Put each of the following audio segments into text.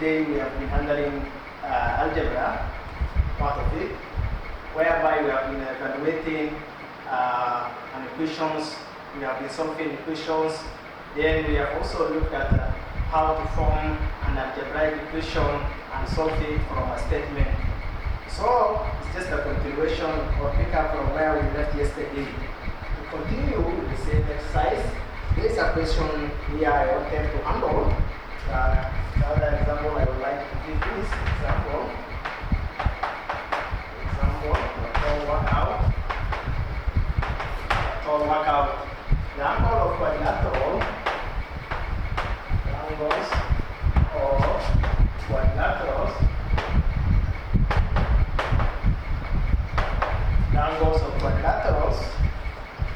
yesterday we have been handling algebra, part of it, whereby we have been evaluating an equations, we have been solving equations, then we have also looked at how to form an algebraic equation and solve it from a statement. So it's just a continuation or pick up from where we left yesterday. To continue with the same exercise, there is a question here I want them to handle. The other example I would like to give is example. Workout. The angle of quadrilateral angles or quadrilaterals. The angles of quadrilaterals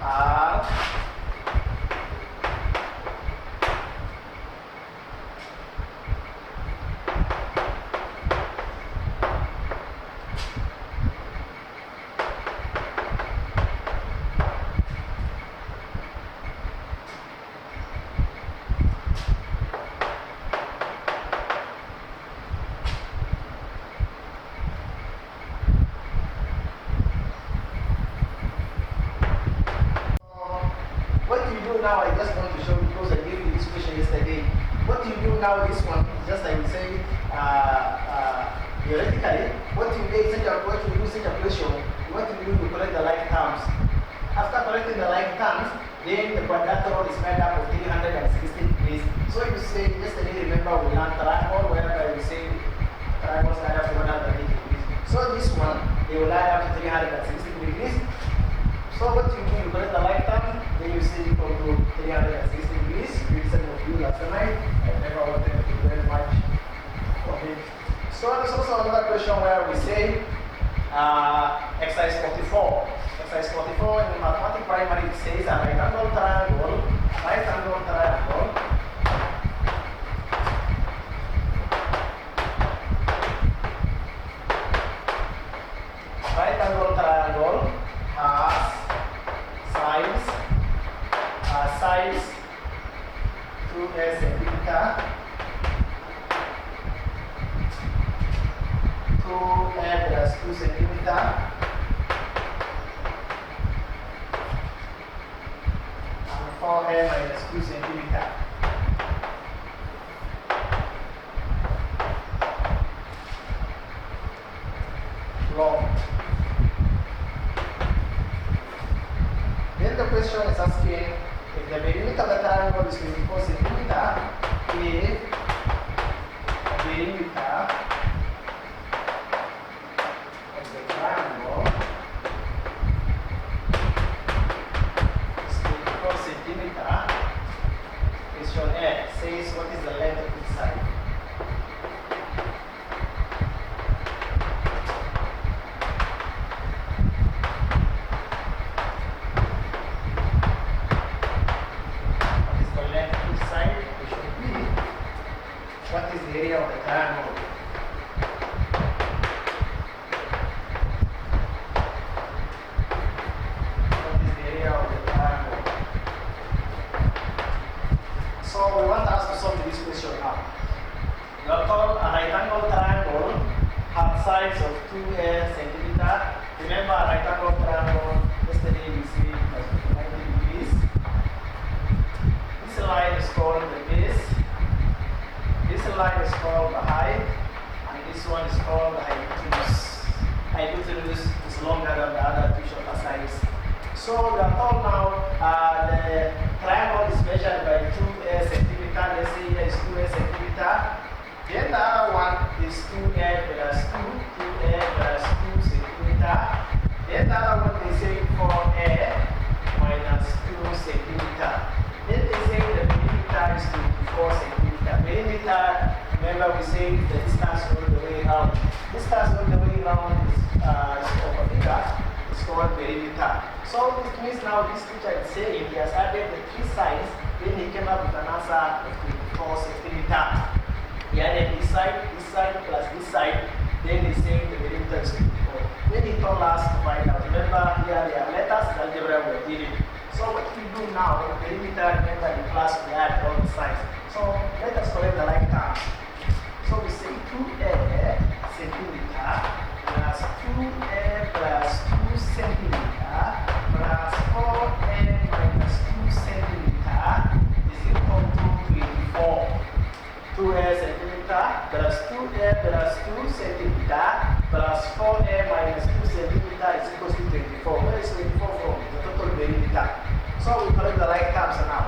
are now I just want to show you because I gave you this question yesterday. What you do now, this one, just like we say theoretically, what you do such a question, what you do, you collect the like terms. After collecting the like terms, then the quadrilateral is made up of 360 degrees. So you say, yesterday remember we learned triangle, whereby we say triangles lie up to 180 degrees. So this one, they will lie up to 360 degrees. So what you do, you collect the like term, then you see equal to 360 degrees. You said of you last night. I never wanted to do very much of it. So there's also another question where we say exercise 44. Exercise 44 in mathematics primary it says a right angle triangle, right angle triangle has size 2 centimeter, 2 plus 2 centimeter, and 4 minus 2 centimeter. Long. Then the question is asking if the perimeter of the triangle is 24 centimeter, if perimeter of the triangle is 24 centimeter, question A says what is the length of each side? What is the area of the triangle? What is the area of the triangle? So we want us to solve this question now. We are told a right angle triangle has sides of 2 centimeter. Remember a right angle triangle, yesterday we see it as 90 degrees. This line is called the base. This line is called the height, and this one is called the hypotenuse. Hypotenuse is longer than the other two shorter sides. So we are told now the triangle is measured by 2 centimeter. Let's say here is 2 centimeter. Then the other one is 2 plus 2 plus 2 centimeter. Then the other one they say 4 minus 2 centimeter. Then they say the perimeter is 24 centimeter. Perimeter, remember we say the distance all the way around. Distance all the way around is over bigger. It's called perimeter. So it means now this teacher is saying he has added the 3 sides, then he came up with an answer of 24 centimeter. He added this side plus this side, then he said the perimeter is 24. Then he told us to find out. Remember here there are letters in algebra we are dealing. So what we do now, the perimeter, remember in class we add all the sides. So let us collect the like terms. So we say 2A plus 2 centimeter plus 4A minus 2 centimeter is equal to 24. Where is 24 from? The total perimeter. So we collect the like terms now.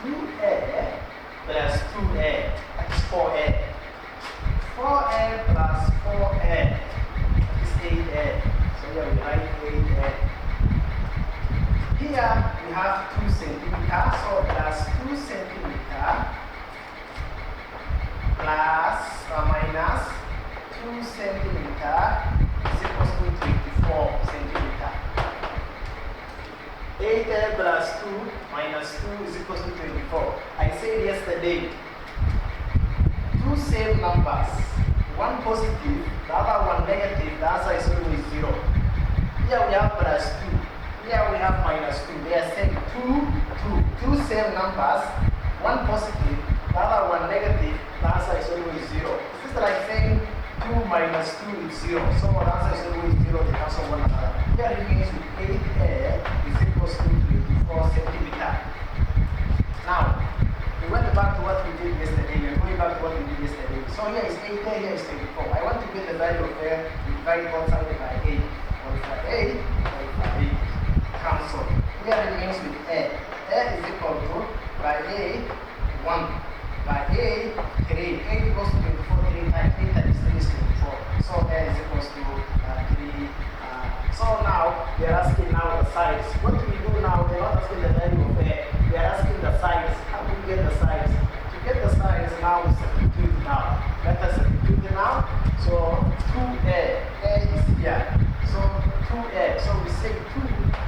2A plus 2A, that's 4A. 4A plus 4A is 8A. So here we write 8A. Here we have 2 centimeter, so plus 2 centimeter plus or minus 2 centimeter is equal to 24 centimeter. 8A plus 2 minus 2 is equal to 24. I said yesterday, two same numbers, one positive, the other one negative, the answer is always 0. Here we have plus 2. Here we have minus 2. They are saying 2 same numbers, one positive, the other one negative, the answer is always 0. This is like saying 2 minus 2 is 0. So the answer is always 0, they cancel one another. Here it means 8A is equal to 24 centimeter. Now, we went back to what we did yesterday. We are going back to what we did yesterday. So here is 8A, here is 24. I want to get the value of A, divide both sides by 8. Multiply 8, multiply 8. Cancel. Here it means with A. A is equal to, by A, 1. By A, 3. 8 equals to 24, 3 times 8 times 3 is 24. So A is equals to 3. So now, we are asking now the sides. What do we do now? We are not asking the value of A. We are asking the sides. How do we get the sides? To get the sides now, we substitute now. Let us substitute now. So 2A. A is here. So 2A. So we say 2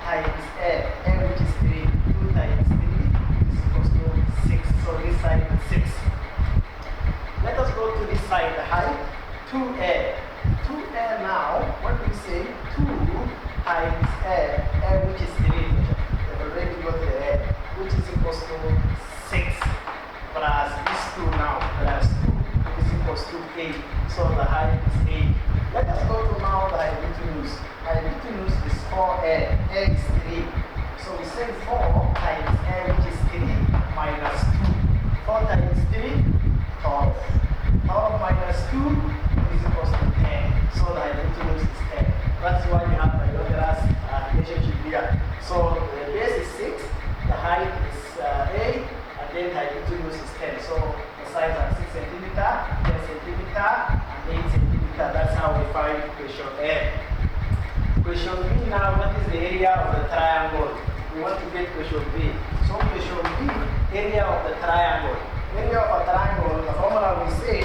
times A which is 3. 2 times 3 is equals to 6. So this side is 6. Let us go to this side, the height. 2A. 2A now, what do we say? 2 times A which is 3. We already got the A, which is equals to 6 plus this 2 now, plus 2 is equals to 8. So the height is 8. Let us go to now the hypotenuse. Hypotenuse is 4A. A is 3. So we say 4 times A which is 3 minus 2. 4 times 3, 12. 12 minus 2 is equals to 10. So the hypotenuse is 10. That's why we have Pythagoras relationship here. So the base is 6, the height is 8, and then the hypotenuse is 10. So the sides are 6 centimeter, 10 centimeter, and 8 centimeter. That's how we find question A. Question B now, what is the area of the triangle? We want to get question B. So question B, area of the triangle. Area of a triangle, the formula we say,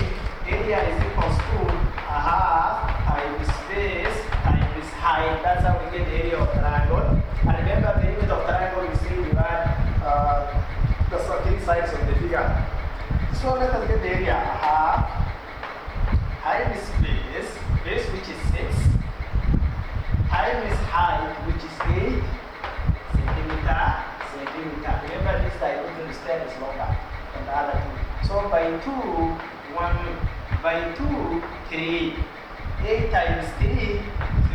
area is equals to a half times base times height. That's how we get the area of triangle. And remember the limit of triangle, we say we add the three sides of the figure. So let us get the area. A half times base which is 6, times height which is 8 centimeter. Remember this hypotenuse 10 is longer than the other two. So by 2, 1, by 2, 3. 8 times 3 is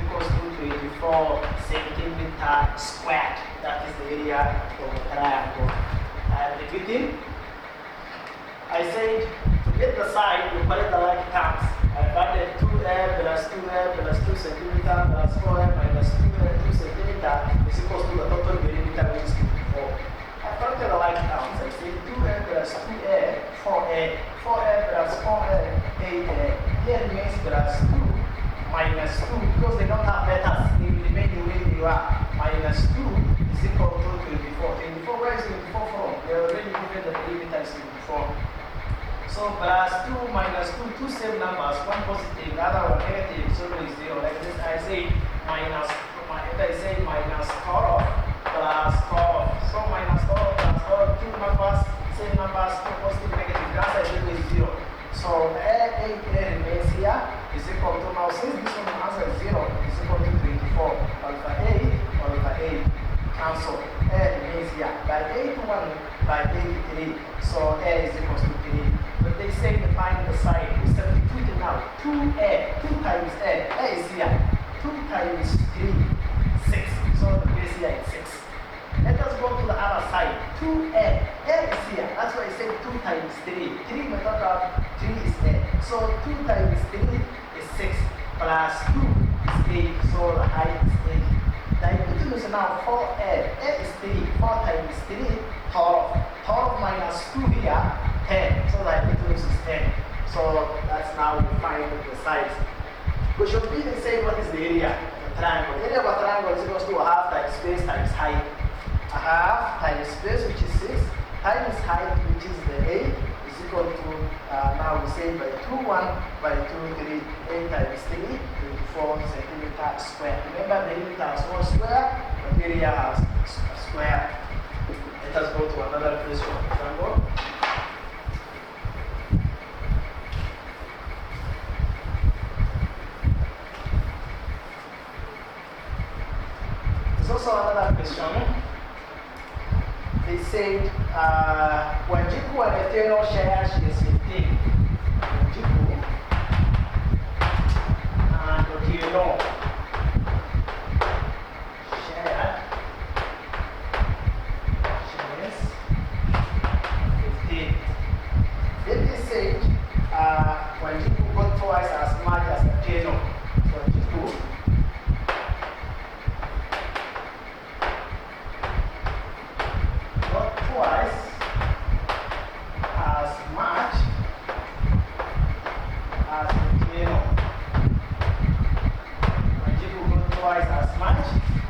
equals to 24 centimeter squared. That is the area of the triangle. I am repeating. I said to get the side, you collect the like terms. I added 2A plus 2A plus 2 centimeter plus 4A minus 2A 2 centimeter is equals to the total perimeter which is 24. I collected the like terms. I say 2A plus 2A, 4A, 4A plus 4A, 8A. Here it means plus 2 minus 2, because they don't have letters, they will remain the way they are. Minus 2 is equal to 24. 24, where is 24 from? They already given the perimeter is 24. So plus 2 minus 2, two same numbers, one positive, the other one negative, so it is 0. Like this, I say minus, if I say minus 12 plus 12. So minus 12 plus 12, two numbers, same numbers, two positive, negative, the answer is always 0. So A remains here is equal to, now since this one answer is 0, is equal to 24 over 8, cancel. A remains here. By 8 1, by 8 3. So A is equal to 3. But they say to find the side, we substitute it now. 2A, 2 times A is here. 2 times 3, 6. So the base here is 6. Let us go to the other side. 2A. A is here. That's why I say 2 times 3. 3 we got out 3 is 8. So 2 times 3 is 6 plus 2 is 8. So the height is 8. The hypotenuse now 4a. A is 3. 4 times 3, 12. 12 minus 2 here, 10. So the hypotenuse is 10. So that's now we find the size. We should be saying what is the area of a triangle. The area of a triangle is equal to a half times space times height. A half times space, which is 6, times height, which is the 8, is equal to, now we say by 2, 1 by 2, 3, 8 times 3, 24 centimeter square. Remember the unit has 1 square, the area has a square. Let us go to another place for the triangle. There's also another question. They said when Jiku and Eterno share, she is 15. Jiku and Eterno share, she is 15. Then they said when Jiku got twice as much as Eterno. So Jiku twice as much as Otieno. When people go twice as much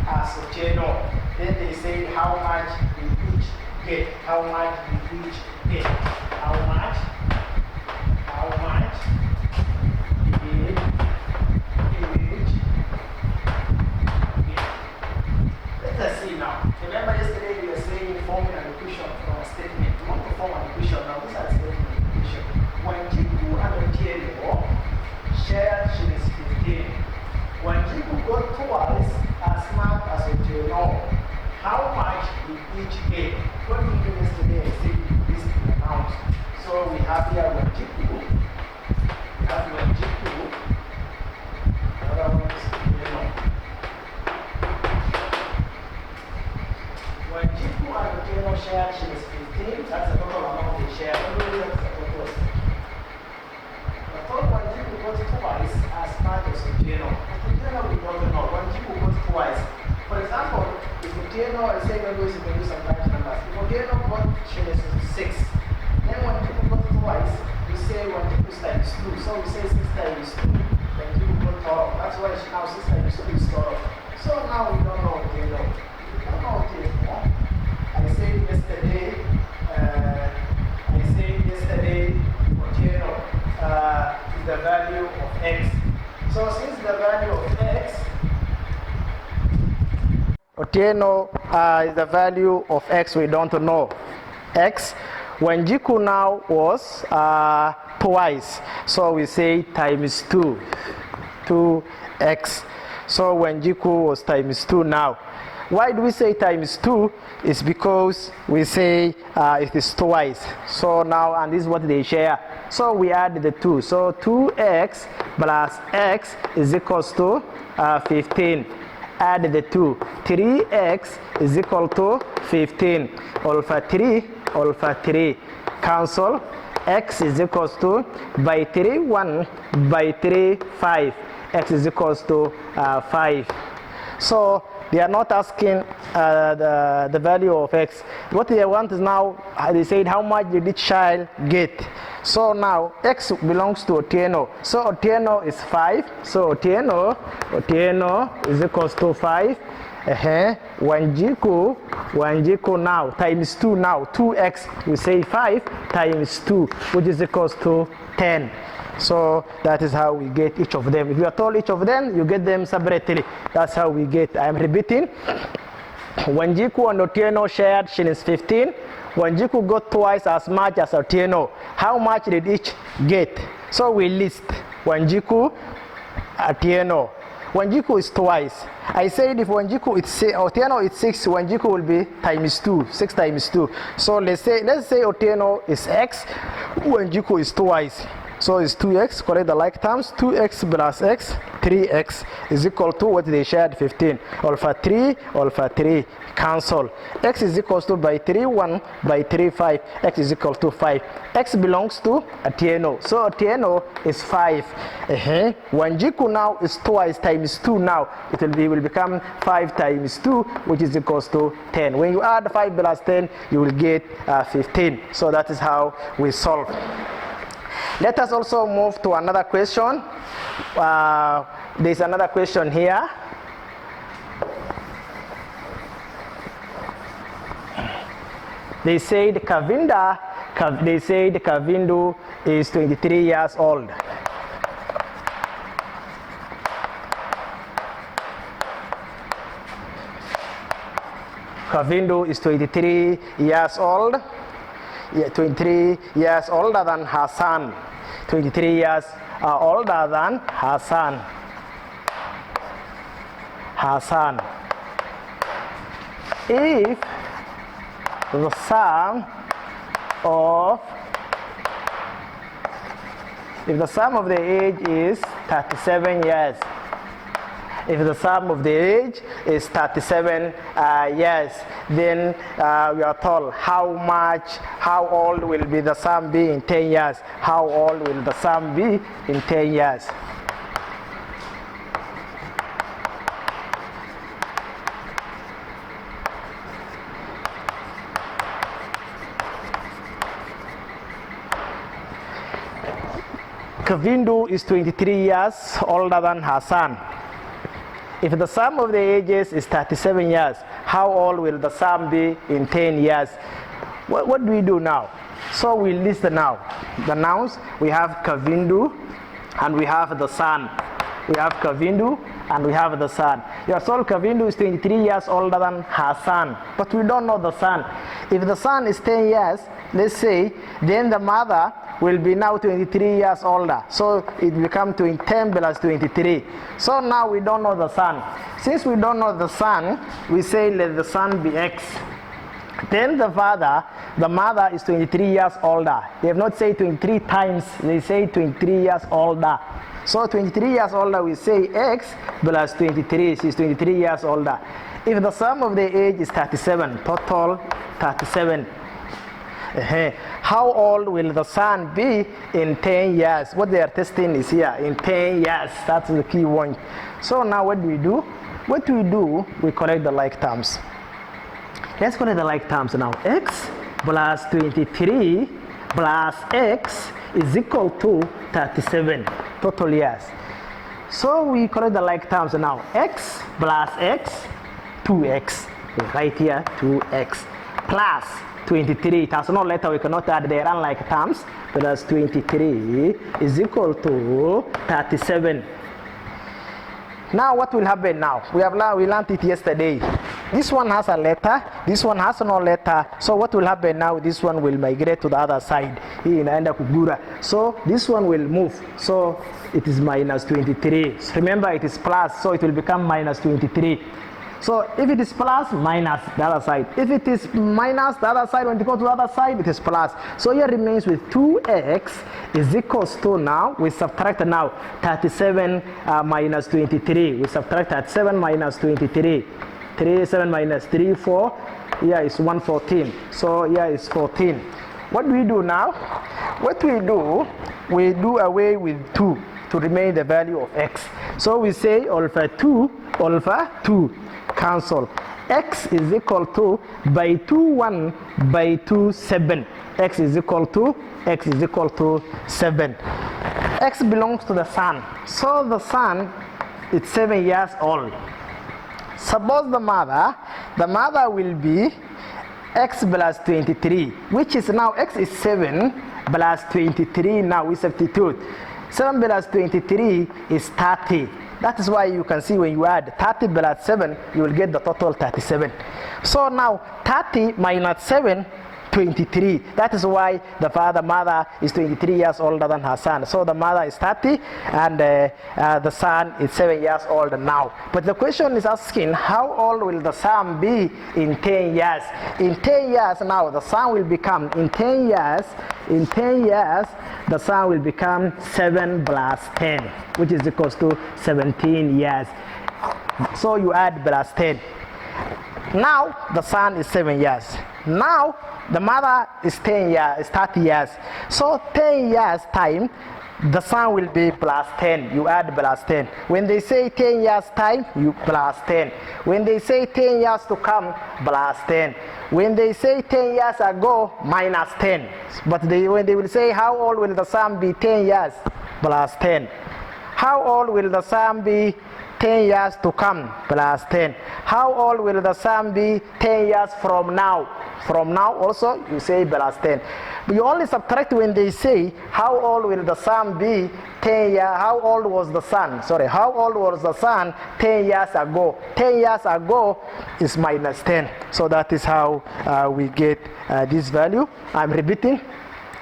as Otieno, then they say how much we each get. How much we each get. How much we each get. Let us see now. Remember yesterday we were saying forming an equation from a statement. We want to form an equation. Now these are statement equation. When Jiku and Otieno shared, she is 15. When Jiku got twice as much as Otieno, how much did each get? What we did yesterday is this amount. So we have here when Jiku, we have when Jiku, another one is Otieno. When Jiku and Otieno share, she is 15. That's the total amount they share. The total when Jiku got twice as much as Otieno. Otieno we don't know. When Jiku got twice, for example, if Otieno, I say maybe we can do some times numbers. If Otieno got she is 6, then when Jiku got twice, we say when Jiku is times 2. So we say 6 times 2. Then Jiku got 12. That's why now 6 times 2 is 12. So now we don't know Otieno. I said yesterday, Otieno is the value of x. So since the value of x, Otieno is the value of x, we don't know x. When Jiku now was twice, so we say times 2, 2x. So when Jiku was times 2 now. Why do we say times 2? It's because we say it is twice. So now, and this is what they share. So we add the 2. So 2x plus x is equals to 15. Add the 2. 3x is equal to 15. Alpha 3. Cancel. X is equals to by 3, 1, by 3, 5. X is equals to 5. So they are not asking the value of x. What they want is now, they said how much did each child get. So now x belongs to Otieno. So Otieno is 5. So Otieno is equals to 5. When Jiku now times 2 now, 2x, we say 5 times 2, which is equals to 10. So that is how we get each of them. If you are told each of them, you get them separately. That's how we get. I am repeating. When Jiku and Otieno shared, she is 15. When Jiku got twice as much as Otieno, how much did each get? So we list when Jiku, Otieno. When Jiku is twice, I said if when Jiku is Otieno is 6, when Jiku will be times 2, 6 times 2. So let's say Otieno is x, when Jiku is twice. So it's 2x, correct the like terms. 2x plus x, 3x is equal to what they shared, 15. Alpha 3, cancel. X is equal to by 3, 1, by 3, 5. X is equal to 5. X belongs to Atieno. So Atieno is 5. Wanjiku now is twice times 2 now. It will become 5 times 2, which is equals to 10. When you add 5 plus 10, you will get 15. So that is how we solve. Let us also move to another question. There's another question here. They said Kavindu is 23 years old. Kavindu is 23 years old. 23 years older than Hassan. 23 years older than Hassan. If the sum of the age is 37 years. If the sum of the age is 37 years, then we are told how old will be the sum be in 10 years? How old will the sum be in 10 years? Kavindu is 23 years older than Hassan. If the sum of the ages is 37 years, how old will the sum be in 10 years? What do we do now? So we list now the nouns. We have Kavindu and we have the son. We have Kavindu and we have the son. You are told Kavindu is 23 years older than Hassan, but we don't know the son. If the son is 10 years, let's say, then the mother will be now 23 years older. So it becomes 10 plus 23. So now we don't know the son. Since we don't know the son, we say let the son be X. Then the mother is 23 years older. They have not said 23 times, they say 23 years older. So 23 years older, we say X plus 23. She's 23 years older. If the sum of the age is 37, total 37. How old will the son be in 10 years? What they are testing is here, in 10 years. That's the key one. So now what do we do? We collect the like terms. Let's collect the like terms now. X plus 23 plus X is equal to 37 total years. So we collect the like terms now. X plus X, 2X. Right here, 2X plus 23, it has no letter, we cannot add their unlike terms, plus 23 is equal to 37. Now what will happen now? We learned it yesterday. This one has a letter, this one has no letter. So what will happen now? This one will migrate to the other side. So this one will move. So it is minus 23. Remember it is plus, so it will become minus 23. So if it is plus, minus the other side. If it is minus the other side, when you go to the other side, it is plus. So here remains with 2x is equals to, now we subtract now 37 minus 23. We subtract 37 minus 23. 7 minus 3, 4. Here is 114. So here is 14. What do we do now? We do away with 2 to remain the value of x. So we say alpha 2. Cancel. X is equal to by 2 1 by 2 7. X is equal to 7. X belongs to the son. So the son is 7 years old. Suppose the mother will be X plus 23, which is now X is 7 plus 23. Now we substitute. 7 plus 23 is 30. That is why you can see when you add 30 plus 7, you will get the total 37. So now 30 minus 7 23. That is why the mother is 23 years older than her son. So the mother is 30 and the son is 7 years old now. But the question is asking, how old will the son be in 10 years? In 10 years now, the son will become, in 10 years, the son will become 7 plus 10, which is equals to 17 years. So you add plus 10. Now the son is 7 years. Now the mother is 30 years. So 10 years time, the son will be plus 10. You add plus 10. When they say 10 years time, you plus 10. When they say 10 years to come, plus 10. When they say 10 years ago, minus 10. But when they will say, how old will the son be 10 years? Plus 10. How old will the son be 10 years to come? Plus 10. How old will the son be 10 years from now? From now also, you say plus 10. But you only subtract when they say, how old will the son be 10 years? How old was the son? Sorry, how old was the son 10 years ago? 10 years ago is minus 10. So that is how we get this value. I'm repeating.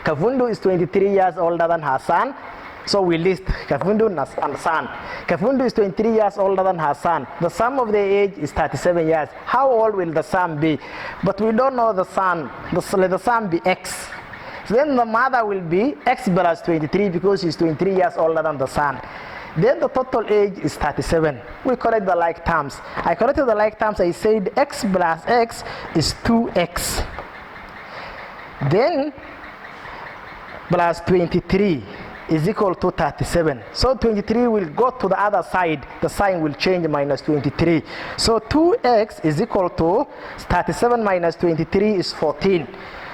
Kavundu is 23 years older than her son. So we list Kafundu and son. Kafundu is 23 years older than her son. The sum of their age is 37 years. How old will the son be? But we don't know the son. Let the son be X. So then the mother will be X plus 23 because she's 23 years older than the son. Then the total age is 37. We correct the like terms. I corrected the like terms. I said X plus X is 2X. Then plus 23 is equal to 37. So 23 will go to the other side. The sign will change, minus 23. So 2x is equal to 37 minus 23 is 14.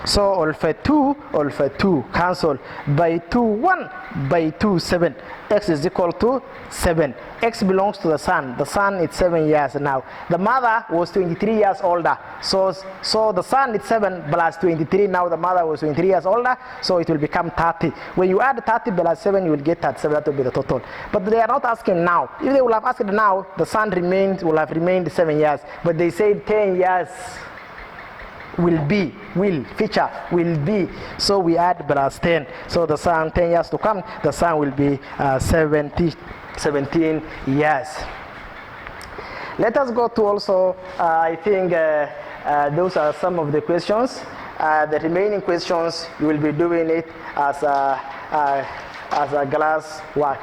So alpha 2 cancel. By 2 1, by 2 7. X is equal to 7. X belongs to the son. The son is 7 years now. The mother was 23 years older. So the son is 7 plus 23. Now the mother was 23 years older. So it will become 30. When you add 30 plus 7, you will get 37. That will be the total. But they are not asking now. If they will have asked now, the son will have remained 7 years. But they said 10 years. Will be. So we add plus 10. So the son, 10 years to come, the son will be 17 years. Let us go to also, I think those are some of the questions. The remaining questions, you will be doing it as a glass work.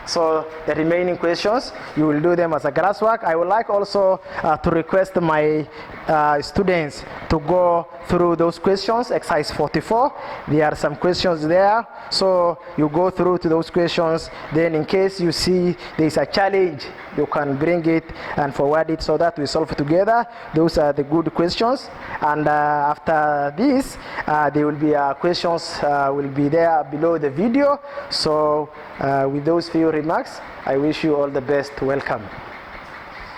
So the remaining questions, you will do them as a classwork. I would like also to request my students to go through those questions, exercise 44. There are some questions there. So you go through to those questions. Then in case you see there is a challenge, you can bring it and forward it so that we solve together. Those are the good questions. And after this, there will be questions will be there below the video. So with those few remarks, I wish you all the best. Welcome.